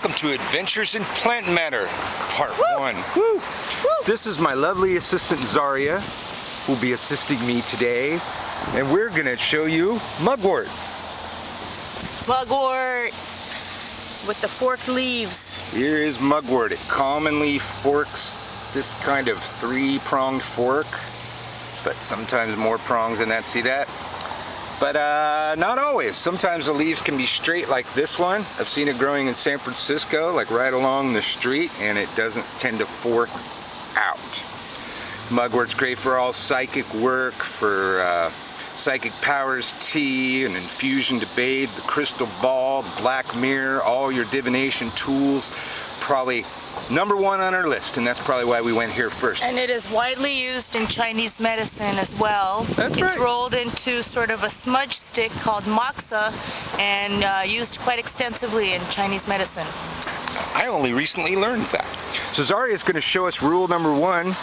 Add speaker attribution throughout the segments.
Speaker 1: Welcome to Adventures in Plant Matter, Part 1. Woo. This is my lovely assistant Zarya, who will be assisting me today, and we're going to show you Mugwort.
Speaker 2: Mugwort with the forked leaves.
Speaker 1: Here is Mugwort. It commonly forks this kind of three-pronged fork, but sometimes more prongs than that. See that? But not always. Sometimes the leaves can be straight like this one. I've seen it growing in San Francisco, like right along the street, and it doesn't tend to fork out. Mugwort's great for all psychic work, for psychic powers tea, and infusion to bathe, the crystal ball, the black mirror, all your divination tools. Probably #1 on our list, and that's probably why we went here first.
Speaker 2: And it is widely used in Chinese medicine as well.
Speaker 1: That's
Speaker 2: it's
Speaker 1: right.
Speaker 2: rolled into sort of a smudge stick called moxa and used quite extensively in Chinese medicine.
Speaker 1: I only recently learned that. So Zarya is going to show us rule #1.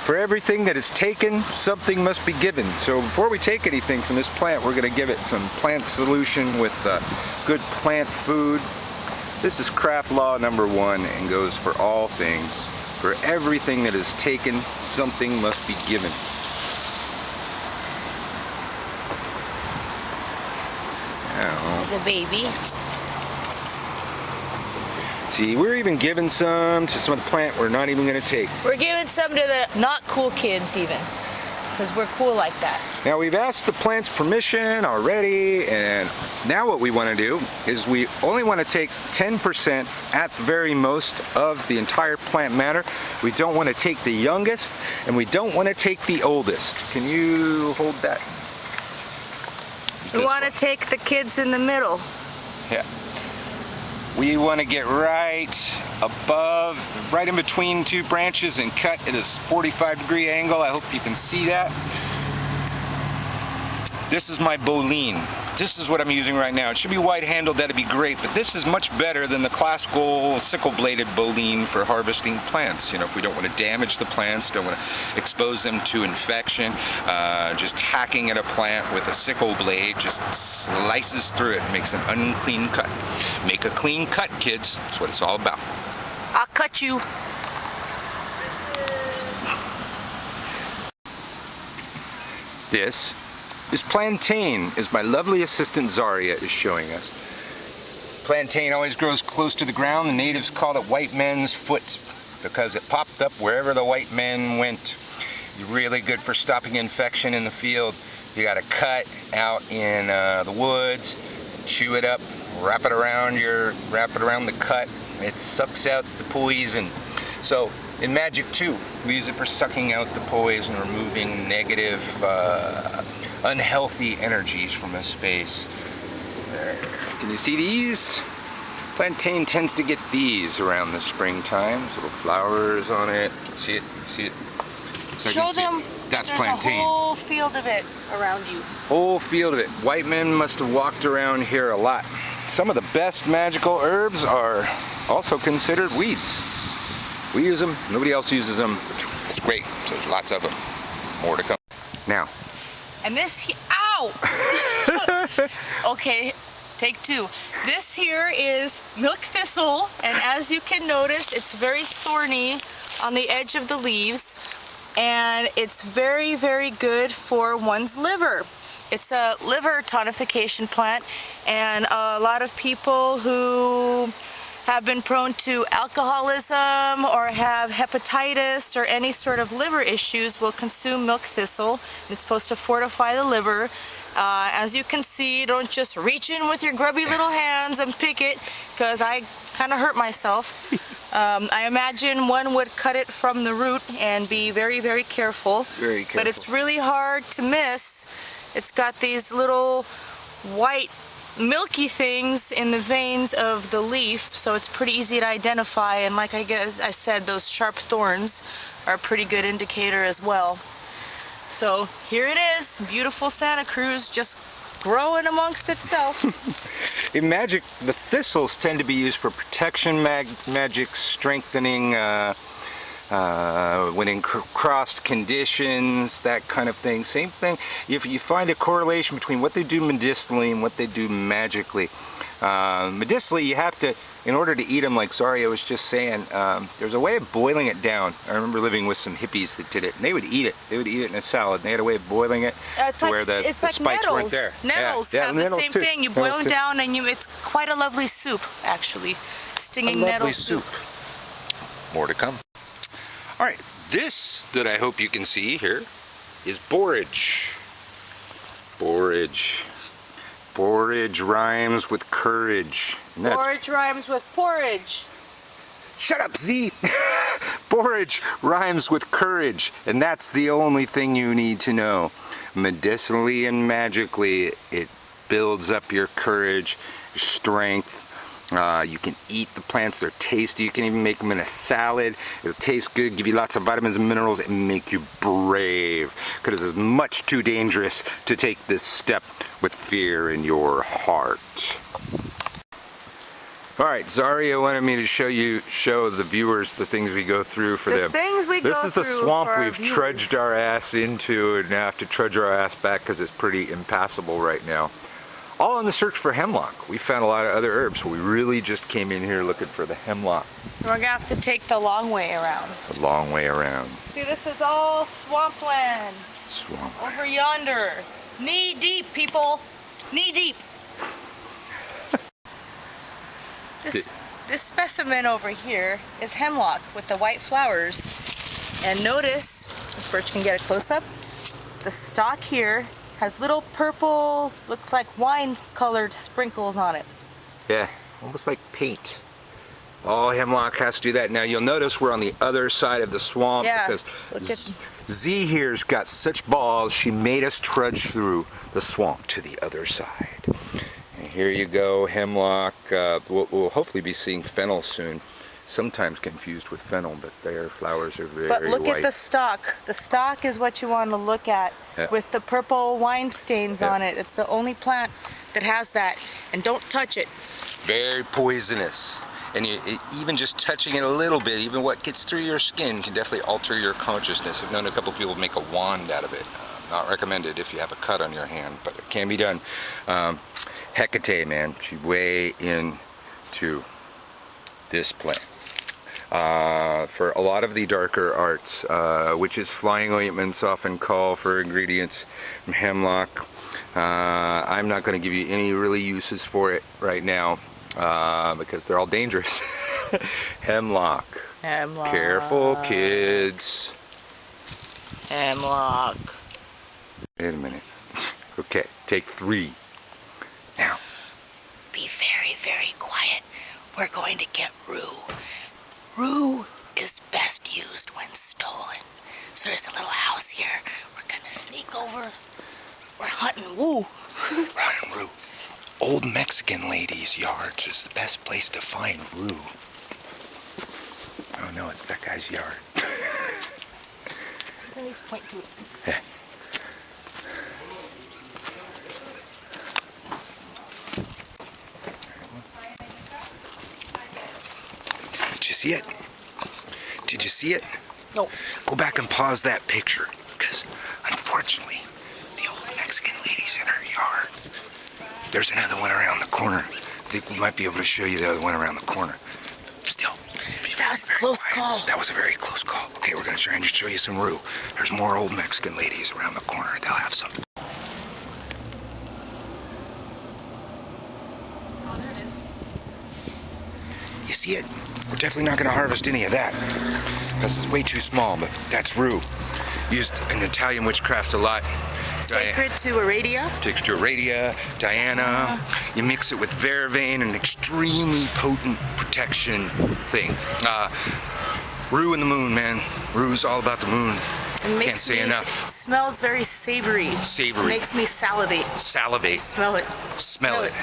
Speaker 1: For everything that is taken, something must be given. So before we take anything from this plant, we're going to give it some plant solution with good plant food. This is craft law #1 and goes for all things. For everything that is taken, something must be given. Now,
Speaker 2: There's a baby.
Speaker 1: see, we're even giving some to some of the plant we're not even going to take.
Speaker 2: We're giving some to the not cool kids even, because we're cool like that.
Speaker 1: Now we've asked the plant's permission already, and now what we want to do is we only want to take 10% at the very most of the entire plant matter. We don't want to take the youngest, and we don't want to take the oldest. Can you hold that?
Speaker 2: We want to take the kids in the middle.
Speaker 1: Yeah. We want to get right above, right in between two branches and cut at a 45-degree angle. I hope you can see that. This is my boline. This is what I'm using right now. It should be wide-handled, that'd be great, but this is much better than the classical sickle-bladed boline for harvesting plants. You know, if we don't want to damage the plants, don't want to expose them to infection, just hacking at a plant with a sickle blade just slices through it and makes an unclean cut. Make a clean cut, kids. That's what it's all about.
Speaker 2: I'll cut you.
Speaker 1: This is Plantain, as my lovely assistant Zarya is showing us. Plantain always grows close to the ground. The natives call it white men's foot because it popped up wherever the white men went. Really good for stopping infection in the field. You got to cut out in the woods, chew it up, wrap it around the cut. It sucks out the poison. So in Magick too, we use it for sucking out the poison, removing negative, unhealthy energies from a space. Can you see these? Plantain tends to get these around the springtime. There's little flowers on it. Can you see it? Can you see it? So
Speaker 2: Show them.
Speaker 1: That's
Speaker 2: There's
Speaker 1: plantain.
Speaker 2: a whole field of it around you.
Speaker 1: Whole field of it. White men must have walked around here a lot. Some of the best magical herbs are also considered weeds. We use them, nobody else uses them. It's great, so there's lots of them. More to come. Now.
Speaker 2: And this, ow! Okay, take 2. This here is milk thistle, and as you can notice, it's very thorny on the edge of the leaves, and it's very, very good for one's liver. It's a liver tonification plant, and a lot of people who have been prone to alcoholism or have hepatitis or any sort of liver issues will consume milk thistle. It's supposed to fortify the liver. As you can see, don't just reach in with your grubby little hands and pick it, because I kind of hurt myself. I imagine one would cut it from the root and be very, very careful.
Speaker 1: Very careful.
Speaker 2: But it's really hard to miss. It's got these little white milky things in the veins of the leaf, so it's pretty easy to identify, and like I said, those sharp thorns are a pretty good indicator as well. So here it is, beautiful Santa Cruz, just growing amongst itself.
Speaker 1: In Magick, the thistles tend to be used for protection, magic, strengthening, when in crossed conditions, that kind of thing. Same thing. If you find a correlation between what they do medicinally and what they do magically, Medicinally, you have to, in order to eat them, like Zarya was just saying, there's a way of boiling it down. I remember living with some hippies that did it, and they would eat it. They would eat it in a salad. And they had a way of boiling it where the spikes weren't there.
Speaker 2: Nettles have the same thing. You boil them down, and it's quite a lovely soup, actually. Stinging nettle soup.
Speaker 1: More to come. All right, this that I hope you can see here is borage. Borage. Borage rhymes with courage.
Speaker 2: Borage rhymes with porridge.
Speaker 1: Shut up, Z! Borage rhymes with courage, and that's the only thing you need to know. Medicinally and magically, it builds up your courage, your strength. You can eat the plants, they're tasty. You can even make them in a salad. It'll taste good, give you lots of vitamins and minerals, and make you brave. Because it's much too dangerous to take this step with fear in your heart. Alright, Zarya wanted me to show the viewers the things we go through for them. This is the swamp we've trudged our ass into and now have to trudge our ass back because it's pretty impassable right now. All in the search for hemlock. We found a lot of other herbs, so we really just came in here looking for the hemlock.
Speaker 2: We're gonna have to take the long way around.
Speaker 1: The long way around.
Speaker 2: See, this is all swampland.
Speaker 1: Swampland.
Speaker 2: Over yonder. Knee deep, people. Knee deep. This specimen over here is hemlock with the white flowers. And notice, if Birch can get a close-up, the stalk here has little purple, looks like wine-colored sprinkles on it.
Speaker 1: Yeah, almost like paint. All hemlock has to do that. Now you'll notice we're on the other side of the swamp because Z here's got such balls, she made us trudge through the swamp to the other side. And here you go, hemlock. We'll hopefully be seeing fennel soon. Sometimes confused with fennel, but their flowers are very white.
Speaker 2: But look at the stalk. The stalk is what you want to look at with the purple wine stains on it. It's the only plant that has that. And don't touch it.
Speaker 1: Very poisonous. And even just touching it a little bit, even what gets through your skin, can definitely alter your consciousness. I've known a couple people make a wand out of it. Not recommended if you have a cut on your hand, but it can be done. Hecate, man, she's way into this plant. For a lot of the darker arts, witches' flying ointments often call for ingredients from hemlock. I'm not going to give you any really uses for it right now because they're all dangerous. Hemlock.
Speaker 2: Hemlock.
Speaker 1: Careful, kids.
Speaker 2: Hemlock.
Speaker 1: Wait a minute. Okay, take 3. Now.
Speaker 2: Be very, very quiet. We're going to get rue. Rue is best used when stolen. So there's a little house here. We're gonna sneak over. We're hunting rue.
Speaker 1: We're hunting rue. Old Mexican ladies' yards is the best place to find rue. Oh no, it's that guy's yard.
Speaker 2: Let's point to it.
Speaker 1: Yeah. Did you see it? Did you see it?
Speaker 2: No.
Speaker 1: Go back and pause that picture, because unfortunately, the old Mexican lady's in her yard. There's another one around the corner. I think we might be able to show you the other one around the corner. Still.
Speaker 2: That was a close call.
Speaker 1: That was a very close call. Okay, we're going to try and show you some rue. There's more old Mexican ladies around the corner. They'll have some.
Speaker 2: Oh, there it is.
Speaker 1: You see it? We're definitely not going to harvest any of that because it's way too small, but that's rue. Used in Italian witchcraft a lot.
Speaker 2: Sacred to Aradia.
Speaker 1: Takes to Aradia, Diana. You mix it with vervain, an extremely potent protection thing. Rue and the moon, man. Rue's all about the moon. Can't say enough.
Speaker 2: It smells very savory.
Speaker 1: Savory.
Speaker 2: It makes me salivate.
Speaker 1: Salivate.
Speaker 2: Smell it.
Speaker 1: Smell it.